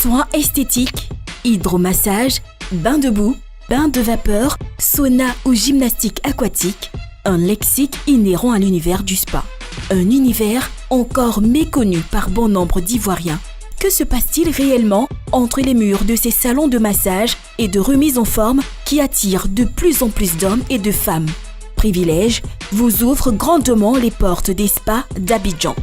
Soins esthétiques, hydromassage, bain de boue, bain de vapeur, sauna ou gymnastique aquatique, un lexique inhérent à l'univers du spa. Un univers encore méconnu par bon nombre d'Ivoiriens. Que se passe-t-il réellement entre les murs de ces salons de massage et de remise en forme qui attirent de plus en plus d'hommes et de femmes? Privilège vous ouvre grandement les portes des spas d'Abidjan.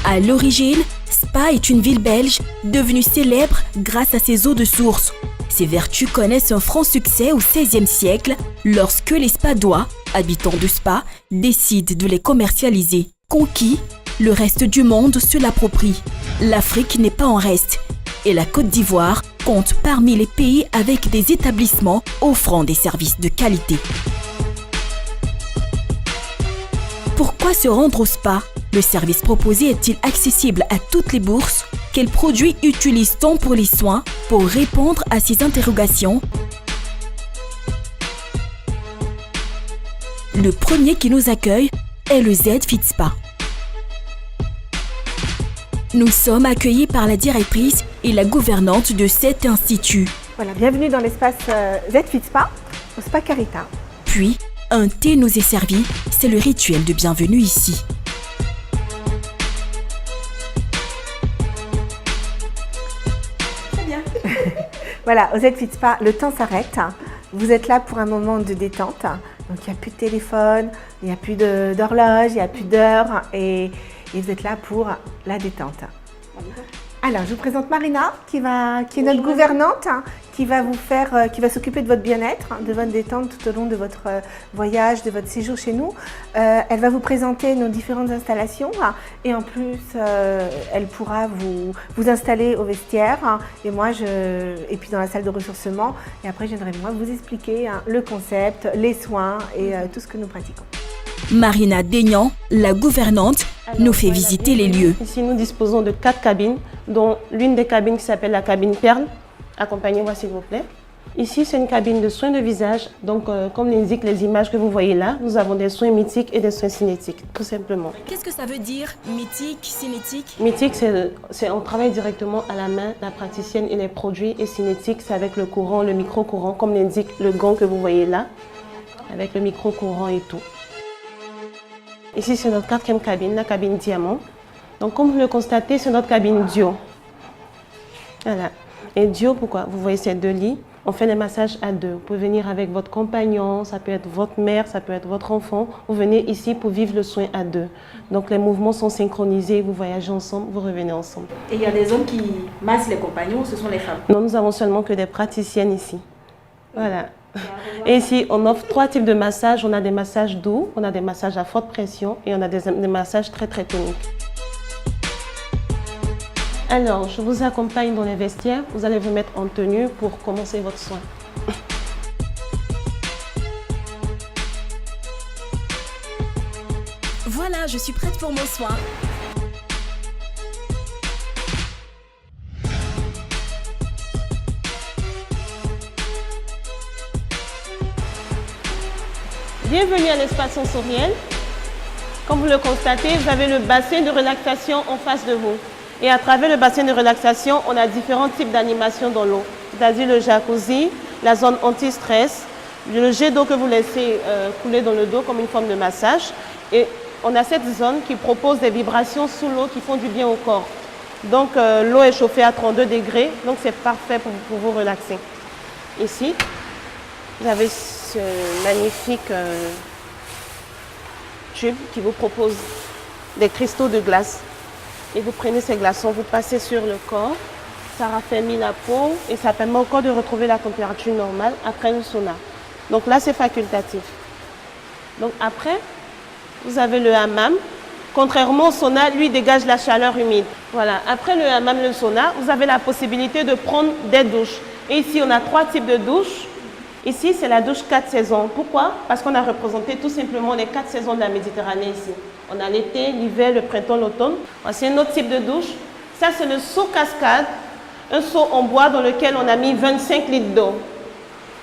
À l'origine, Spa est une ville belge devenue célèbre grâce à ses eaux de source. Ses vertus connaissent un franc succès au XVIe siècle lorsque les Spadois, habitants de Spa, décident de les commercialiser. Conquis, le reste du monde se l'approprie. L'Afrique n'est pas en reste et la Côte d'Ivoire compte parmi les pays avec des établissements offrant des services de qualité. Pourquoi se rendre au spa? Le service proposé est-il accessible à toutes les bourses? Quels produits utilise-t-on pour les soins? Pour répondre à ces interrogations, le premier qui nous accueille est le Z-Fit Spa. Nous sommes accueillis par la directrice et la gouvernante de cet institut. Voilà, bienvenue dans l'espace Z-Fit Spa, au Spa Carita. Puis, un thé nous est servi, c'est le rituel de bienvenue ici. Très bien. Voilà, au Z-Fit Spa, le temps s'arrête. Vous êtes là pour un moment de détente. Donc, il n'y a plus de téléphone, il n'y a plus d'horloge, il n'y a plus d'heure et vous êtes là pour la détente. Alors, je vous présente Marina, qui est notre gouvernante, qui va s'occuper de votre bien-être, de votre détente tout au long de votre voyage, de votre séjour chez nous. Elle va vous présenter nos différentes installations et en plus, elle pourra vous installer au vestiaire et puis dans la salle de ressourcement. Et après, je viendrai moi vous expliquer le concept, les soins et tout ce que nous pratiquons. Marina Daignan, la gouvernante, nous fait visiter les lieux. Ici, nous disposons de 4 cabines, dont l'une des cabines qui s'appelle la cabine Perle. Accompagnez-moi s'il vous plaît. Ici, c'est une cabine de soins de visage. Donc, comme l'indiquent les images que vous voyez là, nous avons des soins mythiques et des soins cinétiques, tout simplement. Qu'est-ce que ça veut dire, mythique, cinétique? Mythique, on travaille directement à la main, la praticienne et les produits. Et cinétique, c'est avec le courant, le micro-courant, comme l'indique le gant que vous voyez là, avec le micro-courant et tout. Ici, c'est notre 4e cabine, la cabine diamant. Donc, comme vous le constatez, c'est notre cabine duo. Voilà. Et duo, pourquoi? Vous voyez ces 2 lits. On fait les massages à 2. Vous pouvez venir avec votre compagnon, ça peut être votre mère, ça peut être votre enfant. Vous venez ici pour vivre le soin à 2. Donc, les mouvements sont synchronisés, vous voyagez ensemble, vous revenez ensemble. Et il y a des hommes qui massent les compagnons, ce sont les femmes? Non, nous avons seulement que des praticiennes ici. Voilà. Et ici, on offre 3 types de massages. On a des massages doux, on a des massages à forte pression et on a des massages très toniques. Alors, je vous accompagne dans les vestiaires. Vous allez vous mettre en tenue pour commencer votre soin. Voilà, je suis prête pour mon soin. Bienvenue à l'espace sensoriel. Comme vous le constatez, vous avez le bassin de relaxation en face de vous. Et à travers le bassin de relaxation, on a différents types d'animations dans l'eau. C'est-à-dire le jacuzzi, la zone anti-stress, le jet d'eau que vous laissez couler dans le dos comme une forme de massage. Et on a cette zone qui propose des vibrations sous l'eau qui font du bien au corps. Donc l'eau est chauffée à 32 degrés, donc c'est parfait pour vous relaxer. Ici, vous avez ce magnifique tube qui vous propose des cristaux de glace. Et vous prenez ces glaçons, vous passez sur le corps, ça raffermit la peau et ça permet au corps de retrouver la température normale après le sauna. Donc là, c'est facultatif. Donc après, vous avez le hammam. Contrairement au sauna, lui dégage la chaleur humide. Voilà. Après le hammam, le sauna, vous avez la possibilité de prendre des douches. Et ici, on a 3 types de douches. Ici, c'est la douche 4 saisons. Pourquoi? Parce qu'on a représenté tout simplement les 4 saisons de la Méditerranée ici. On a l'été, l'hiver, le printemps, l'automne. C'est un autre type de douche. Ça, c'est le seau cascade, un seau en bois dans lequel on a mis 25 litres d'eau.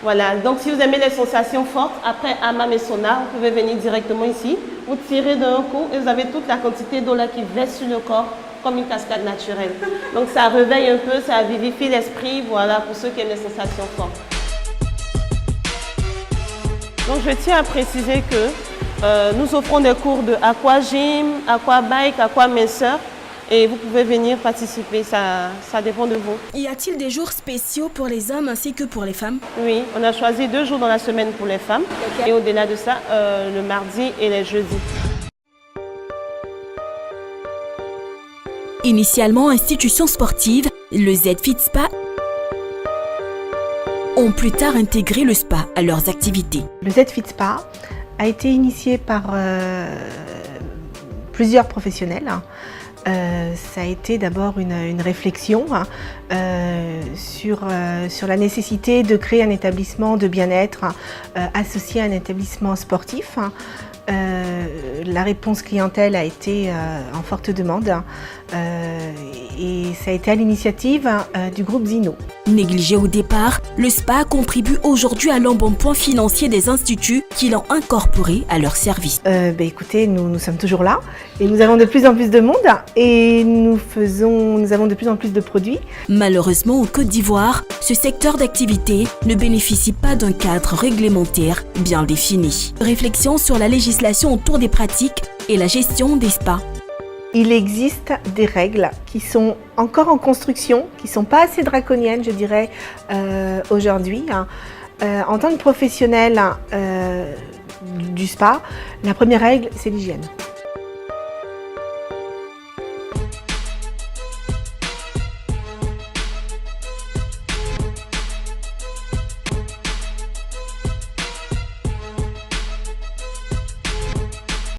Voilà, donc si vous aimez les sensations fortes, après hammam et sauna, vous pouvez venir directement ici. Vous tirez d'un coup et vous avez toute la quantité d'eau là qui verse sur le corps comme une cascade naturelle. Donc ça réveille un peu, ça vivifie l'esprit, voilà, pour ceux qui aiment les sensations fortes. Donc je tiens à préciser que nous offrons des cours de aquagym, aquabike, aquaminceur. Et vous pouvez venir participer, ça dépend de vous. Y a-t-il des jours spéciaux pour les hommes ainsi que pour les femmes? Oui, on a choisi 2 jours dans la semaine pour les femmes. Et au-delà de ça, le mardi et les jeudis. Initialement institution sportive, le Z-Fit Spa ont plus tard intégré le spa à leurs activités. Le Z-Fit Spa a été initié par plusieurs professionnels. Ça a été d'abord une réflexion sur la nécessité de créer un établissement de bien-être associé à un établissement sportif. La réponse clientèle a été en forte demande et ça a été à l'initiative du groupe Zino. Négligé au départ, le spa contribue aujourd'hui à l'embonpoint financier des instituts qui l'ont incorporé à leur service. Écoutez, nous sommes toujours là et nous avons de plus en plus de monde et nous avons de plus en plus de produits. Malheureusement, en Côte d'Ivoire, ce secteur d'activité ne bénéficie pas d'un cadre réglementaire bien défini. Réflexion sur la législation autour des pratiques et la gestion des spas. Il existe des règles qui sont encore en construction, qui ne sont pas assez draconiennes, je dirais, aujourd'hui. En tant que professionnel du spa, la première règle, c'est l'hygiène.